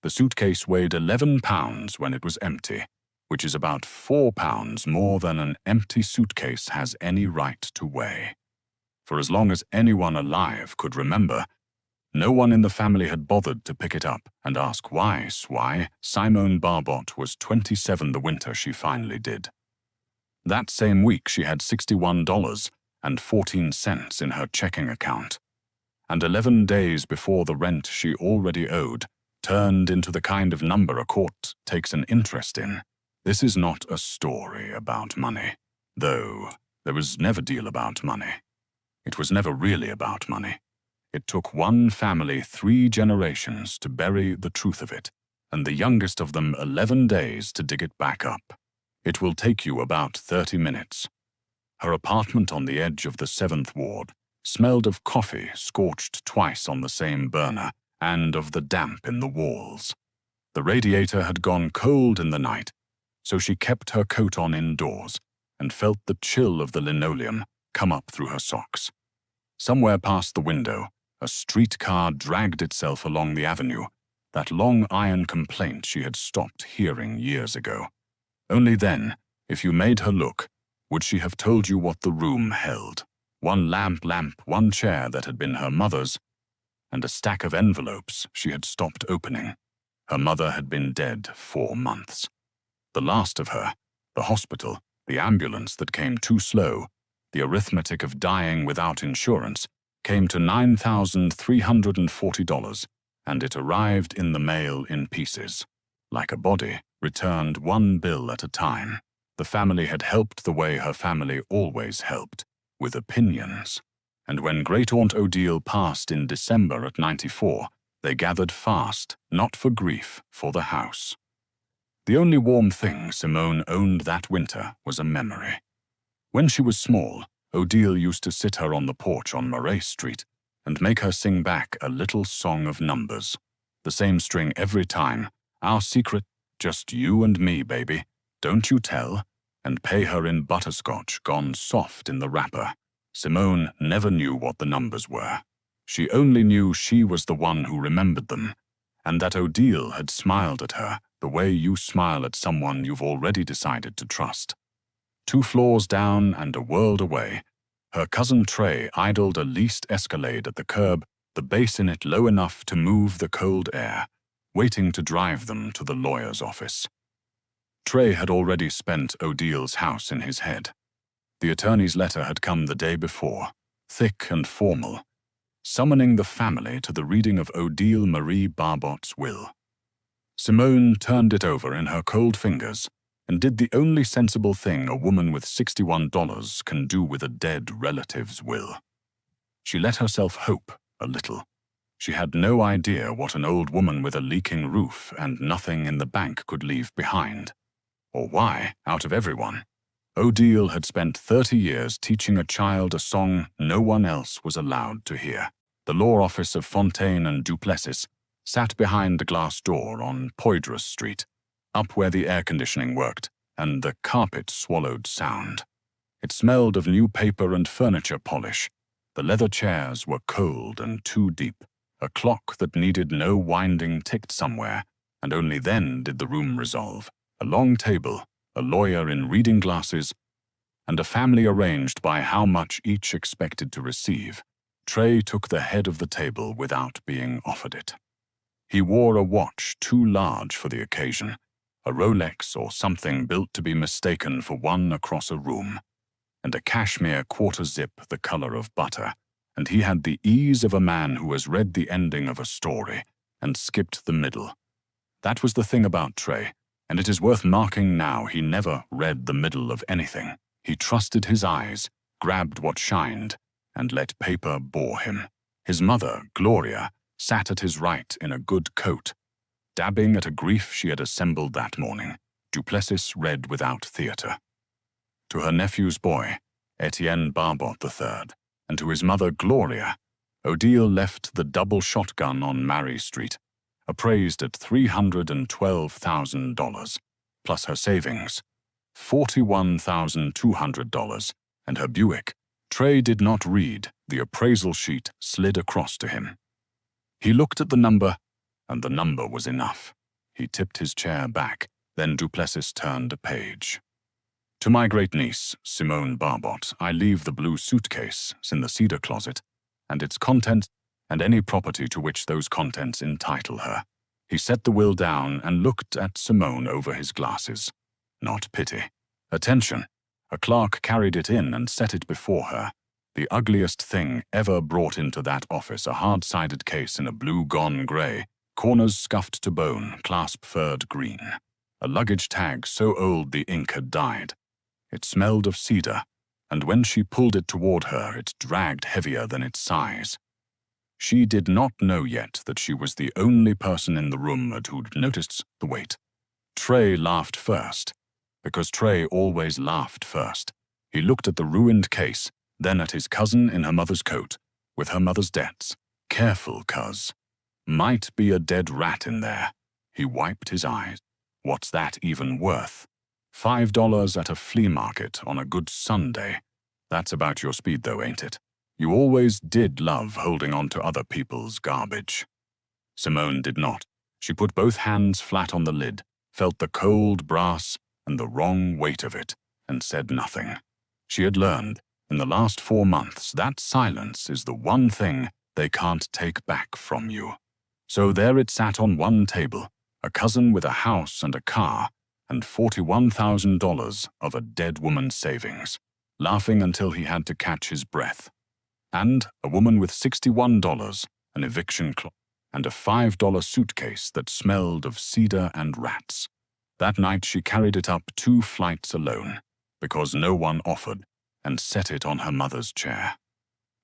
The suitcase weighed 11 pounds when it was empty, which is about 4 pounds more than an empty suitcase has any right to weigh. For as long as anyone alive could remember, no one in the family had bothered to pick it up and ask why Simone Barbot was 27 the winter she finally did. That same week she had $61.14 in her checking account, and 11 days before the rent she already owed turned into the kind of number a court takes an interest in. This is not a story about money, though there was never a deal about money. It was never really about money. It took one family 3 generations to bury the truth of it, and the youngest of them 11 days to dig it back up. It will take you about 30 minutes. Her apartment on the edge of the 7th ward smelled of coffee scorched twice on the same burner and of the damp in the walls. The radiator had gone cold in the night, so she kept her coat on indoors and felt the chill of the linoleum come up through her socks. Somewhere past the window, a streetcar dragged itself along the avenue, that long iron complaint she had stopped hearing years ago. Only then, if you made her look, would she have told you what the room held. One lamp, one chair that had been her mother's, and a stack of envelopes she had stopped opening. Her mother had been dead 4 months. The last of her, the hospital, the ambulance that came too slow, the arithmetic of dying without insurance, came to $9,340, and it arrived in the mail in pieces. Like a body, returned one bill at a time. The family had helped the way her family always helped, with opinions. And when Great-Aunt Odile passed in December at 94, they gathered fast, not for grief, for the house. The only warm thing Simone owned that winter was a memory. When she was small, Odile used to sit her on the porch on Murray Street and make her sing back a little song of numbers. The same string every time, our secret, just you and me, baby, don't you tell, and pay her in butterscotch gone soft in the wrapper. Simone never knew what the numbers were. She only knew she was the one who remembered them, and that Odile had smiled at her the way you smile at someone you've already decided to trust. 2 floors down and a world away, her cousin Trey idled a leased Escalade at the curb, the base in it low enough to move the cold air, waiting to drive them to the lawyer's office. Trey had already spent Odile's house in his head. The attorney's letter had come the day before, thick and formal, summoning the family to the reading of Odile Marie Barbot's will. Simone turned it over in her cold fingers and did the only sensible thing a woman with $61 can do with a dead relative's will. She let herself hope a little. She had no idea what an old woman with a leaking roof and nothing in the bank could leave behind, or why, out of everyone, Odile had spent 30 years teaching a child a song no one else was allowed to hear. The law office of Fontaine and Duplessis sat behind the glass door on Poydras Street, up where the air conditioning worked and the carpet swallowed sound. It smelled of new paper and furniture polish. The leather chairs were cold and too deep. A clock that needed no winding ticked somewhere, and only then did the room resolve. A long table, a lawyer in reading glasses, and a family arranged by how much each expected to receive. Trey took the head of the table without being offered it. He wore a watch too large for the occasion, a Rolex or something built to be mistaken for one across a room, and a cashmere quarter-zip the color of butter, and he had the ease of a man who has read the ending of a story and skipped the middle. That was the thing about Trey, and it is worth marking now he never read the middle of anything. He trusted his eyes, grabbed what shined, and let paper bore him. His mother, Gloria, sat at his right in a good coat, dabbing at a grief she had assembled that morning. Duplessis read without theatre. To her nephew's boy, Etienne Barbot III, and to his mother, Gloria, Odile left the double shotgun on Mary Street, appraised at $312,000, plus her savings, $41,200, and her Buick. Trey did not read. The appraisal sheet slid across to him. He looked at the number, and the number was enough. He tipped his chair back, then Duplessis turned a page. To my great-niece, Simone Barbot, I leave the blue suitcase in the cedar closet, and its contents, and any property to which those contents entitle her. He set the will down and looked at Simone over his glasses. Not pity. Attention. A clerk carried it in and set it before her. The ugliest thing ever brought into that office, a hard-sided case in a blue gone grey, corners scuffed to bone, clasp furred green. A luggage tag so old the ink had dyed. It smelled of cedar, and when she pulled it toward her, it dragged heavier than its size. She did not know yet that she was the only person in the room who'd noticed the weight. Trey laughed first, because Trey always laughed first. He looked at the ruined case, then at his cousin in her mother's coat, with her mother's debts. Careful, cuz. Might be a dead rat in there. He wiped his eyes. What's that even worth? $5 at a flea market on a good Sunday. That's about your speed though, ain't it? You always did love holding on to other people's garbage. Simone did not. She put both hands flat on the lid, felt the cold brass and the wrong weight of it, and said nothing. She had learned, in the last 4 months, that silence is the one thing they can't take back from you. So there it sat on one table, a cousin with a house and a car, and $41,000 of a dead woman's savings, laughing until he had to catch his breath. And a woman with $61, an eviction clause, and a $5 suitcase that smelled of cedar and rats. That night she carried it up 2 flights alone, because no one offered, and set it on her mother's chair.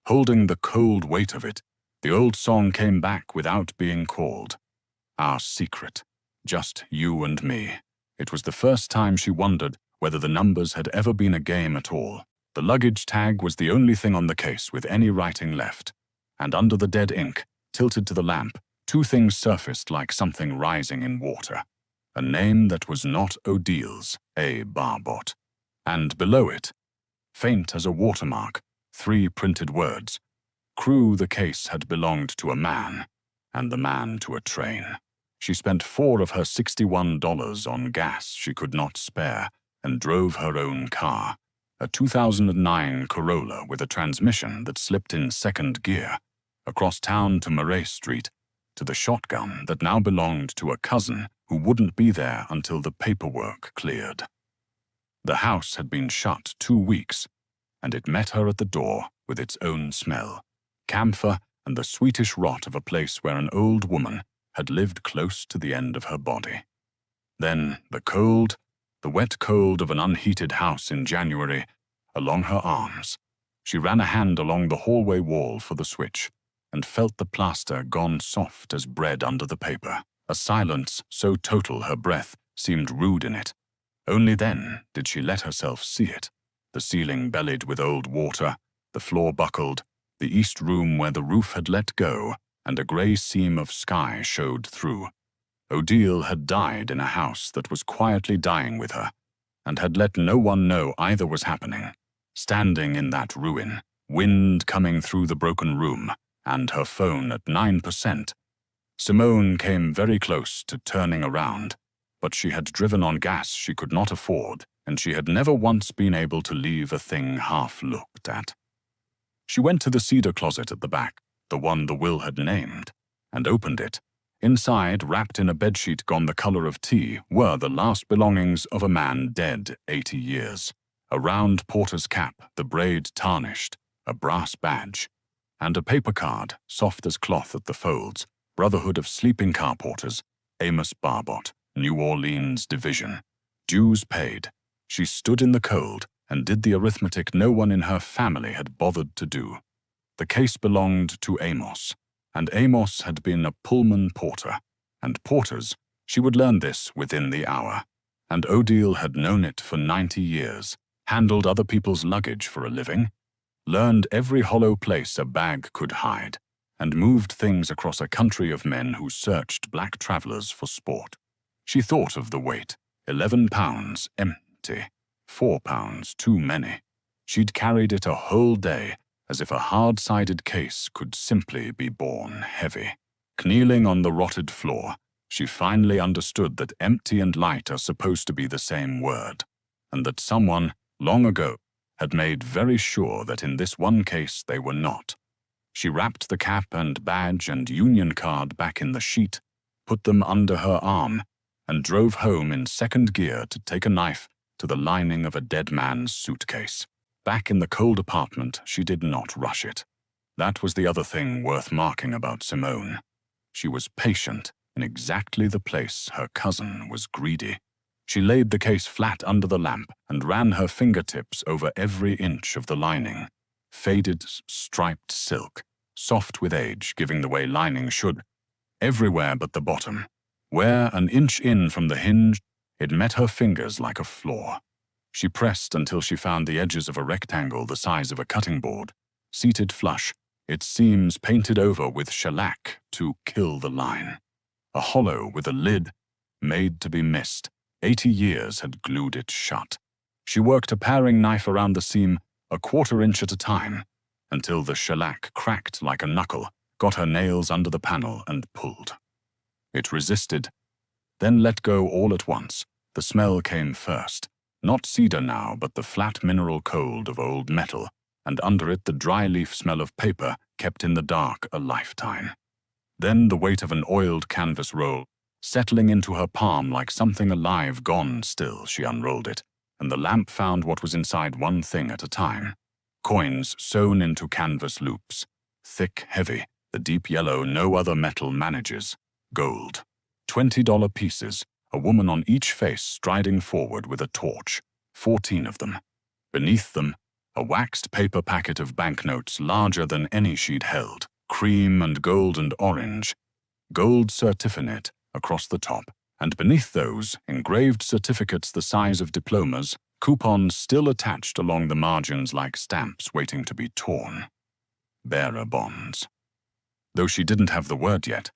Holding the cold weight of it, the old song came back without being called. Our secret, just you and me. It was the first time she wondered whether the numbers had ever been a game at all. The luggage tag was the only thing on the case with any writing left, and under the dead ink, tilted to the lamp, 2 things surfaced like something rising in water. A name that was not Odil's, A. Barbot, and below it, faint as a watermark, 3 printed words. Crew, the case had belonged to a man, and the man to a train. She spent 4 of her $61 on gas she could not spare and drove her own car, a 2009 Corolla with a transmission that slipped in 2nd gear, across town to Murray Street, to the shotgun that now belonged to a cousin who wouldn't be there until the paperwork cleared. The house had been shut 2 weeks, and it met her at the door with its own smell, camphor and the sweetish rot of a place where an old woman had lived close to the end of her body. Then the wet cold of an unheated house in January, along her arms. She ran a hand along the hallway wall for the switch, and felt the plaster gone soft as bread under the paper, a silence so total her breath seemed rude in it. Only then did she let herself see it. The ceiling bellied with old water, the floor buckled, the east room where the roof had let go, and a grey seam of sky showed through. Odile had died in a house that was quietly dying with her, and had let no one know either was happening. Standing in that ruin, wind coming through the broken room, and her phone at 9%, Simone came very close to turning around, but she had driven on gas she could not afford, and she had never once been able to leave a thing half looked at. She went to the cedar closet at the back, the one the will had named, and opened it. Inside, wrapped in a bedsheet gone the color of tea, were the last belongings of a man dead 80 years. A round porter's cap, the braid tarnished, a brass badge, and a paper card, soft as cloth at the folds, Brotherhood of Sleeping Car Porters, Amos Barbot, New Orleans Division. Dues paid. She stood in the cold and did the arithmetic no one in her family had bothered to do. The case belonged to Amos, and Amos had been a Pullman porter, and porters, she would learn this within the hour. And Odile had known it for 90 years, handled other people's luggage for a living, learned every hollow place a bag could hide, and moved things across a country of men who searched black travelers for sport. She thought of the weight, 11 pounds empty, 4 pounds too many. She'd carried it a whole day, as if a hard-sided case could simply be borne heavy. Kneeling on the rotted floor, she finally understood that empty and light are supposed to be the same word, and that someone, long ago, had made very sure that in this one case they were not. She wrapped the cap and badge and union card back in the sheet, put them under her arm, and drove home in second gear to take a knife to the lining of a dead man's suitcase. Back in the cold apartment, she did not rush it. That was the other thing worth marking about Simone. She was patient in exactly the place her cousin was greedy. She laid the case flat under the lamp and ran her fingertips over every inch of the lining. Faded, striped silk, soft with age, giving the way lining should. Everywhere but the bottom, where, an inch in from the hinge, it met her fingers like a flaw. She pressed until she found the edges of a rectangle the size of a cutting board, seated flush, its seams painted over with shellac to kill the line. A hollow with a lid, made to be missed. 80 years had glued it shut. She worked a paring knife around the seam, a quarter inch at a time, until the shellac cracked like a knuckle, got her nails under the panel and pulled. It resisted, then let go all at once. The smell came first. Not cedar now, but the flat mineral cold of old metal, and under it the dry leaf smell of paper kept in the dark a lifetime. Then the weight of an oiled canvas roll, settling into her palm like something alive gone still. She unrolled it, and the lamp found what was inside one thing at a time. Coins sewn into canvas loops. Thick, heavy, the deep yellow no other metal manages. Gold. $20 pieces, a woman on each face striding forward with a torch. 14 of them. Beneath them, a waxed paper packet of banknotes larger than any she'd held. Cream and gold and orange. Gold certificate across the top, and beneath those, engraved certificates the size of diplomas, coupons still attached along the margins like stamps waiting to be torn. Bearer bonds. Though she didn't have the word yet,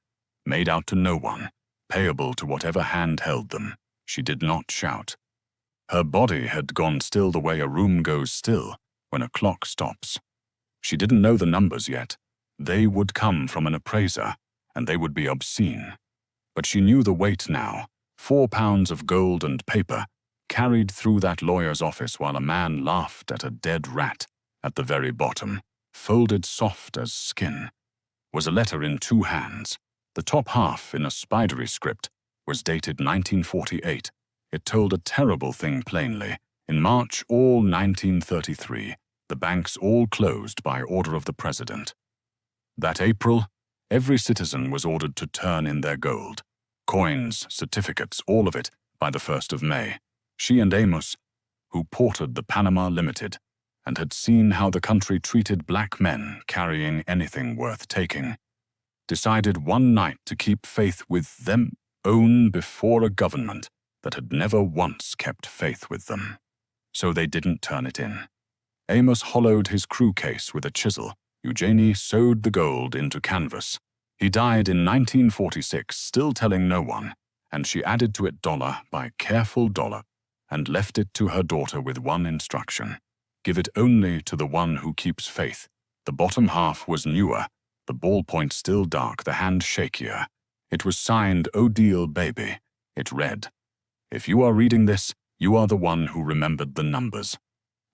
made out to no one, payable to whatever hand held them, she did not shout. Her body had gone still the way a room goes still when a clock stops. She didn't know the numbers yet. They would come from an appraiser, and they would be obscene. But she knew the weight now, 4 pounds of gold and paper, carried through that lawyer's office while a man laughed at a dead rat at the very bottom, folded soft as skin, was a letter in 2 hands. The top half, in a spidery script, was dated 1948. It told a terrible thing plainly. In March, all 1933, the banks all closed by order of the president. That April, every citizen was ordered to turn in their gold. Coins, certificates, all of it, by the 1st of May. She and Amos, who ported the Panama Limited, and had seen how the country treated black men carrying anything worth taking, decided one night to keep faith with them own before a government that had never once kept faith with them. So they didn't turn it in. Amos hollowed his crew case with a chisel. Eugenie sewed the gold into canvas. He died in 1946, still telling no one, and she added to it dollar by careful dollar and left it to her daughter with one instruction. Give it only to the one who keeps faith. The bottom half was newer, the ballpoint still dark, the hand shakier. It was signed Odile Baby. It read, "If you are reading this, you are the one who remembered the numbers.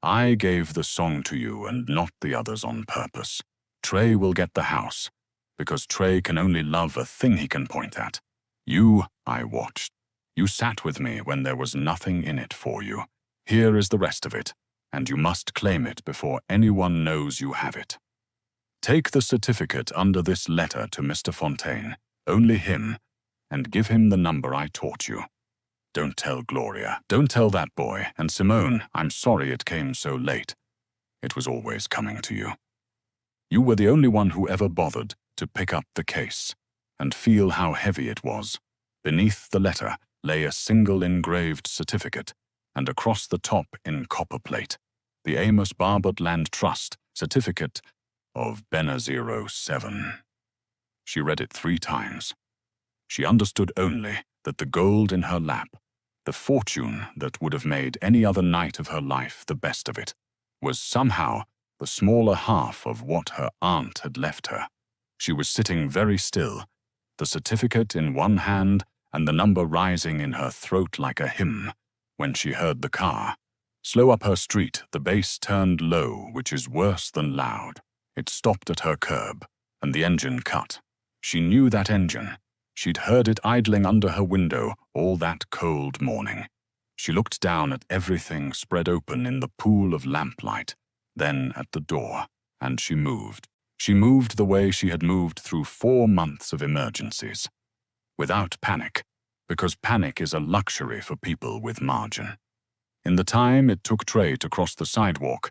I gave the song to you and not the others on purpose. Trey will get the house, because Trey can only love a thing he can point at. You, I watched. You sat with me when there was nothing in it for you. Here is the rest of it, and you must claim it before anyone knows you have it. Take the certificate under this letter to Mr. Fontaine, only him, and give him the number I taught you. Don't tell Gloria. Don't tell that boy. And Simone, I'm sorry it came so late. It was always coming to you. You were the only one who ever bothered to pick up the case and feel how heavy it was. Beneath the letter lay a single engraved certificate, and across the top in copper plate, the Amos Barbot Land Trust certificate of Benaziro 7. She read it 3 times. She understood only that the gold in her lap, the fortune that would have made any other night of her life the best of it, was somehow the smaller half of what her aunt had left her. She was sitting very still, the certificate in one hand and the number rising in her throat like a hymn, when she heard the car. Slow up her street, the bass turned low, which is worse than loud. It stopped at her curb, and the engine cut. She knew that engine. She'd heard it idling under her window all that cold morning. She looked down at everything spread open in the pool of lamplight, then at the door, and she moved. She moved the way she had moved through 4 months of emergencies. Without panic, because panic is a luxury for people with margin. In the time it took Trey to cross the sidewalk,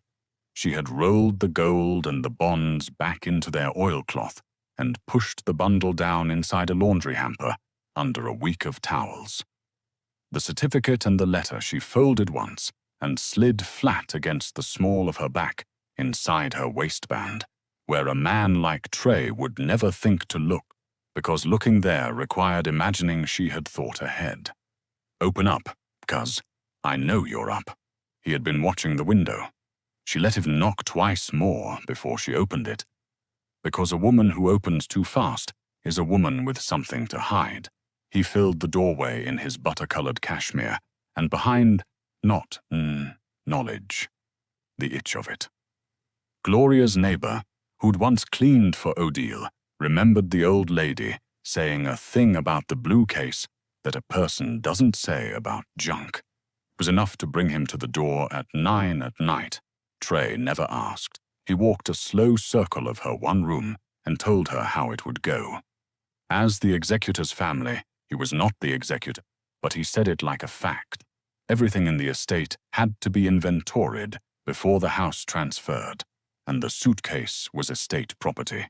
she had rolled the gold and the bonds back into their oilcloth and pushed the bundle down inside a laundry hamper under a week of towels. The certificate and the letter she folded once and slid flat against the small of her back inside her waistband, where a man like Trey would never think to look, because looking there required imagining she had thought ahead. Open up, cuz I know you're up. He had been watching the window. She let him knock twice more before she opened it, because a woman who opens too fast is a woman with something to hide. He filled the doorway in his butter-colored cashmere, and behind, not knowledge, the itch of it. Gloria's neighbor, who'd once cleaned for Odile, remembered the old lady saying a thing about the blue case that a person doesn't say about junk. It was enough to bring him to the door at 9 at night. Trey never asked. He walked a slow circle of her one room and told her how it would go. As the executor's family, he was not the executor, but he said it like a fact. Everything in the estate had to be inventoried before the house transferred, and the suitcase was estate property.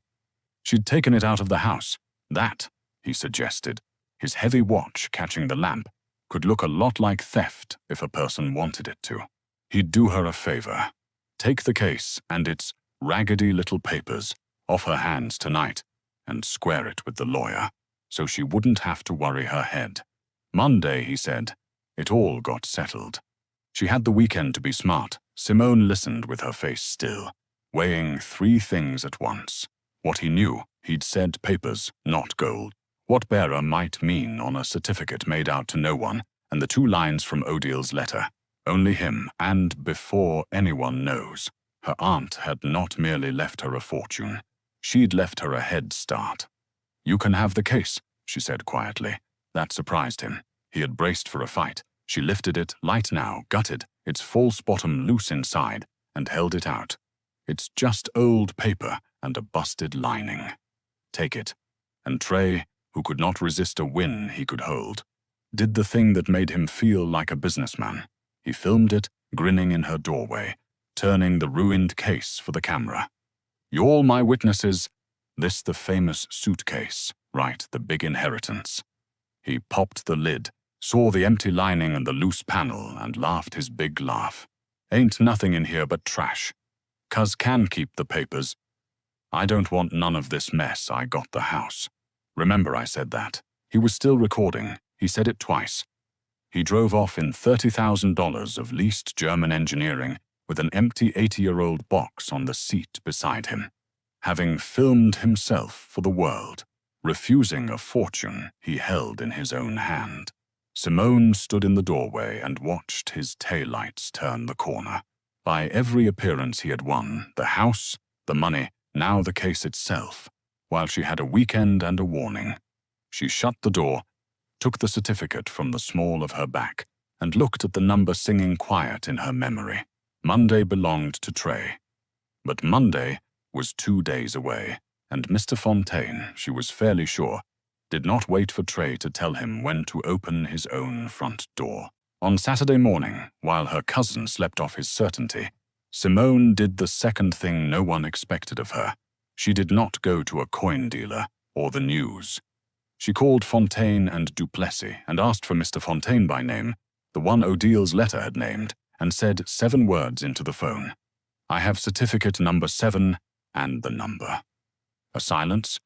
She'd taken it out of the house. That, he suggested, his heavy watch catching the lamp, could look a lot like theft if a person wanted it to. He'd do her a favor. Take the case and its raggedy little papers off her hands tonight and square it with the lawyer, so she wouldn't have to worry her head. Monday, he said, it all got settled. She had the weekend to be smart. Simone listened with her face still, weighing 3 things at once. What he knew, he'd said papers, not gold. What bearer might mean on a certificate made out to no one, and the 2 lines from Odile's letter. Only him, and before anyone knows. Her aunt had not merely left her a fortune. She'd left her a head start. You can have the case, she said quietly. That surprised him. He had braced for a fight. She lifted it, light now, gutted, its false bottom loose inside, and held it out. It's just old paper and a busted lining. Take it. And Trey, who could not resist a win he could hold, did the thing that made him feel like a businessman. He filmed it, grinning in her doorway, turning the ruined case for the camera. You all my witnesses, this the famous suitcase, right, the big inheritance. He popped the lid, saw the empty lining and the loose panel, and laughed his big laugh. Ain't nothing in here but trash. Cuz can keep the papers. I don't want none of this mess. I got the house. Remember I said that. He was still recording. He said it twice. He drove off in $30,000 of leased German engineering with an empty 80-year-old box on the seat beside him, having filmed himself for the world, refusing a fortune he held in his own hand. Simone stood in the doorway and watched his taillights turn the corner. By every appearance he had won, the house, the money, now the case itself, while she had a weekend and a warning. She shut the door, took the certificate from the small of her back, and looked at the number singing quiet in her memory. Monday belonged to Trey. But Monday was 2 days away, and Mr. Fontaine, she was fairly sure, did not wait for Trey to tell him when to open his own front door. On Saturday morning, while her cousin slept off his certainty, Simone did the second thing no one expected of her. She did not go to a coin dealer or the news. She called Fontaine and Duplessis and asked for Mr. Fontaine by name, the one Odile's letter had named, and said 7 words into the phone. I have certificate number 7 and the number. A silence.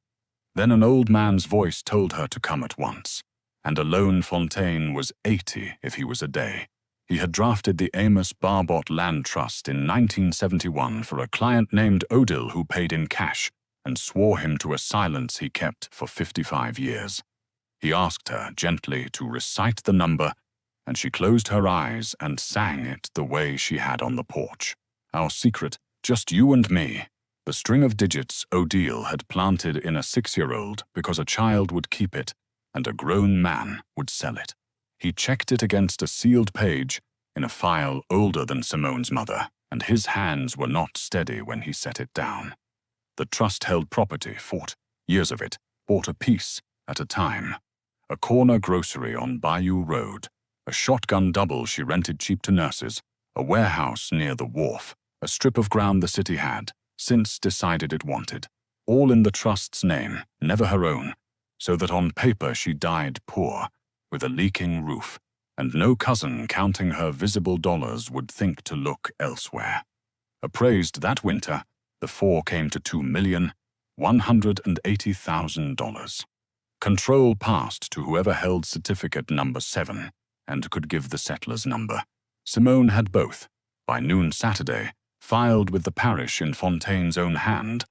Then an old man's voice told her to come at once. And alone Fontaine was 80 if he was a day. He had drafted the Amos Barbot Land Trust in 1971 for a client named Odile who paid in cash, and swore him to a silence he kept for 55 years. He asked her gently to recite the number, and she closed her eyes and sang it the way she had on the porch. Our secret, just you and me. The string of digits Odile had planted in a 6-year-old because a child would keep it and a grown man would sell it. He checked it against a sealed page in a file older than Simone's mother, and his hands were not steady when he set it down. The trust-held property fought, years of it, bought a piece at a time. A corner grocery on Bayou Road, a shotgun double she rented cheap to nurses, a warehouse near the wharf, a strip of ground the city had since decided it wanted, all in the trust's name, never her own, so that on paper she died poor, with a leaking roof, and no cousin counting her visible dollars would think to look elsewhere. Appraised that winter, the 4 came to $2,180,000. Control passed to whoever held certificate number 7 and could give the settler's number. Simone had both, by noon Saturday, filed with the parish in Fontaine's own hand.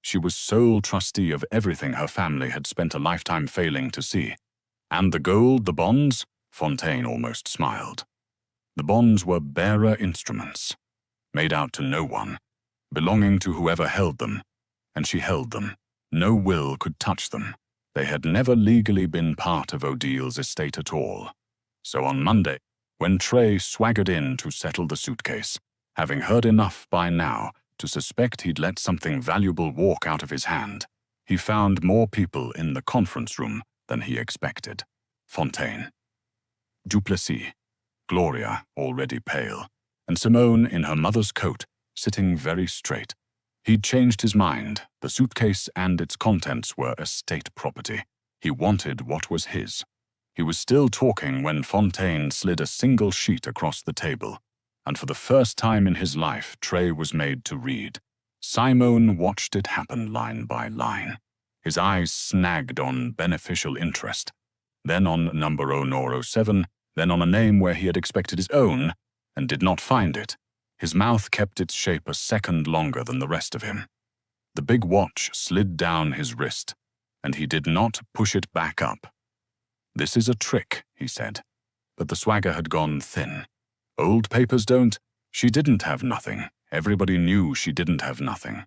She was sole trustee of everything her family had spent a lifetime failing to see. And the gold, the bonds? Fontaine almost smiled. The bonds were bearer instruments, made out to no one, belonging to whoever held them, and she held them. No will could touch them. They had never legally been part of Odile's estate at all. So on Monday, when Trey swaggered in to settle the suitcase, having heard enough by now to suspect he'd let something valuable walk out of his hand, he found more people in the conference room than he expected. Fontaine, Duplessis, Gloria, already pale, and Simone in her mother's coat, sitting very straight. He'd changed his mind. The suitcase and its contents were estate property. He wanted what was his. He was still talking when Fontaine slid a single sheet across the table, and for the first time in his life, Trey was made to read. Simone watched it happen line by line. His eyes snagged on beneficial interest, then on number 0907, then on a name where he had expected his own, and did not find it. His mouth kept its shape a second longer than the rest of him. The big watch slid down his wrist, and he did not push it back up. "This is a trick," he said, but the swagger had gone thin. "Old papers don't." She didn't have nothing. Everybody knew she didn't have nothing.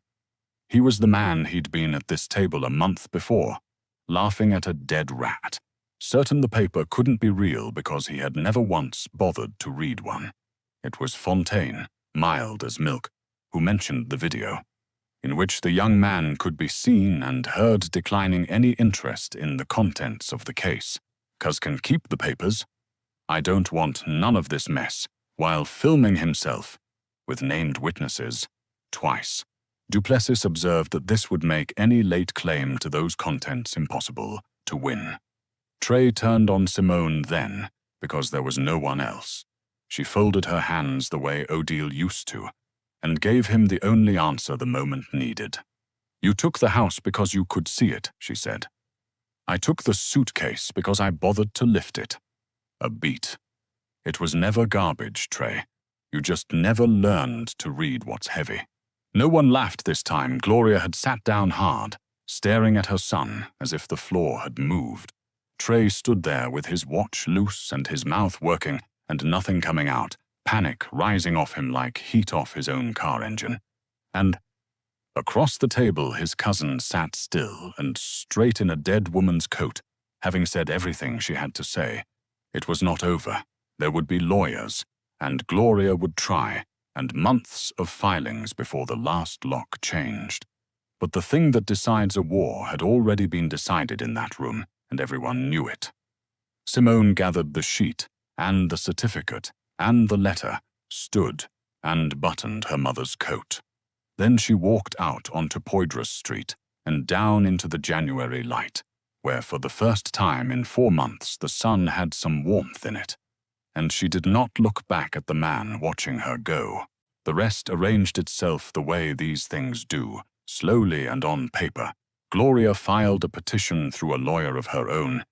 He was the man he'd been at this table a month before, laughing at a dead rat, certain the paper couldn't be real because he had never once bothered to read one. It was Fontaine, mild as milk, who mentioned the video, in which the young man could be seen and heard declining any interest in the contents of the case. "'Cause can keep the papers. I don't want none of this mess," while filming himself, with named witnesses, twice. Duplessis observed that this would make any late claim to those contents impossible to win. Trey turned on Simone then, because there was no one else. She folded her hands the way Odile used to, and gave him the only answer the moment needed. "You took the house because you could see it," she said. "I took the suitcase because I bothered to lift it." A beat. "It was never garbage, Trey. You just never learned to read what's heavy." No one laughed this time. Gloria had sat down hard, staring at her son as if the floor had moved. Trey stood there with his watch loose and his mouth working and nothing coming out, panic rising off him like heat off his own car engine. And across the table his cousin sat still and straight in a dead woman's coat, having said everything she had to say. It was not over. There would be lawyers, and Gloria would try, and months of filings before the last lock changed. But the thing that decides a war had already been decided in that room, and everyone knew it. Simone gathered the sheet, and the certificate, and the letter, stood, and buttoned her mother's coat. Then she walked out onto Poydras Street and down into the January light, where for the first time in 4 months the sun had some warmth in it. And she did not look back at the man watching her go. The rest arranged itself the way these things do, slowly and on paper. Gloria filed a petition through a lawyer of her own,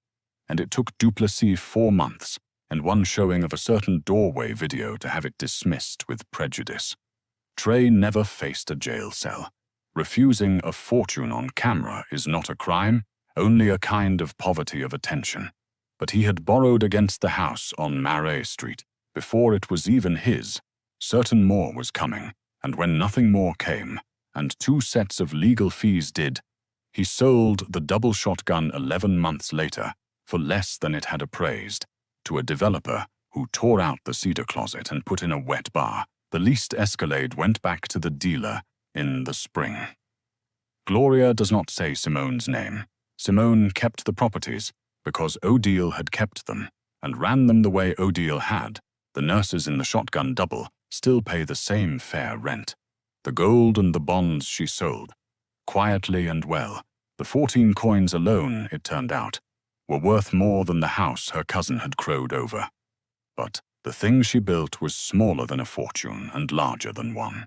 and it took Duplessis 4 months and one showing of a certain doorway video to have it dismissed with prejudice. Trey never faced a jail cell, Refusing a fortune on camera is not a crime, only a kind of poverty of attention. But he had borrowed against the house on Marais Street. Before it was even his, certain more was coming, and when nothing more came, and 2 sets of legal fees did, he sold the double shotgun 11 months later for less than it had appraised, to a developer who tore out the cedar closet and put in a wet bar. The leased Escalade went back to the dealer in the spring. Gloria does not say Simone's name. Simone kept the properties because Odile had kept them and ran them the way Odile had. The nurses in the shotgun double still pay the same fair rent. The gold and the bonds she sold, quietly and well. The 14 coins alone, it turned out, were worth more than the house her cousin had crowed over. But the thing she built was smaller than a fortune and larger than one.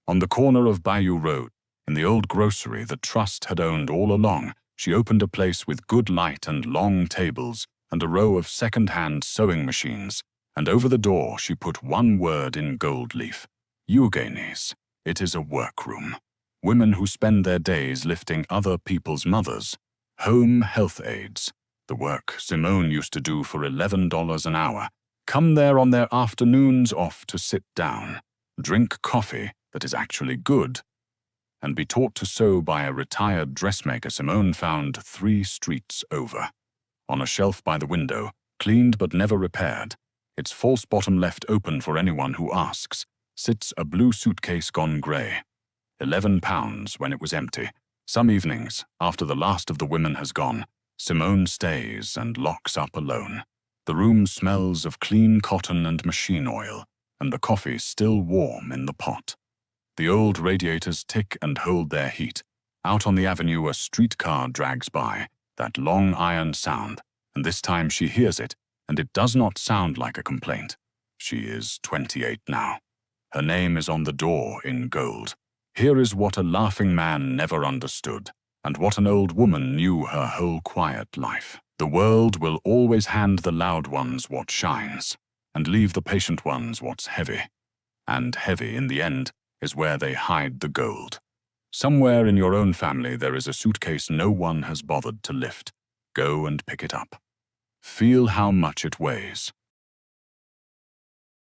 On the corner of Bayou Road, in the old grocery the trust had owned all along, she opened a place with good light and long tables and a row of second-hand sewing machines, and over the door she put one word in gold leaf: Eugenies. It is a workroom. Women who spend their days lifting other people's mothers. Home health aides. The work Simone used to do for $11 an hour. Come there on their afternoons off to sit down, drink coffee that is actually good, and be taught to sew by a retired dressmaker Simone found 3 streets over. On a shelf by the window, cleaned but never repaired, its false bottom left open for anyone who asks, sits a blue suitcase gone grey. £11 when it was empty. Some evenings, after the last of the women has gone, Simone stays and locks up alone. The room smells of clean cotton and machine oil, and the coffee still warm in the pot. The old radiators tick and hold their heat. Out on the avenue a streetcar drags by, that long iron sound, and this time she hears it, and it does not sound like a complaint. She is 28 now. Her name is on the door in gold. Here is what a laughing man never understood, and what an old woman knew her whole quiet life. The world will always hand the loud ones what shines, and leave the patient ones what's heavy. And heavy, in the end, is where they hide the gold. Somewhere in your own family there is a suitcase no one has bothered to lift. Go and pick it up. Feel how much it weighs.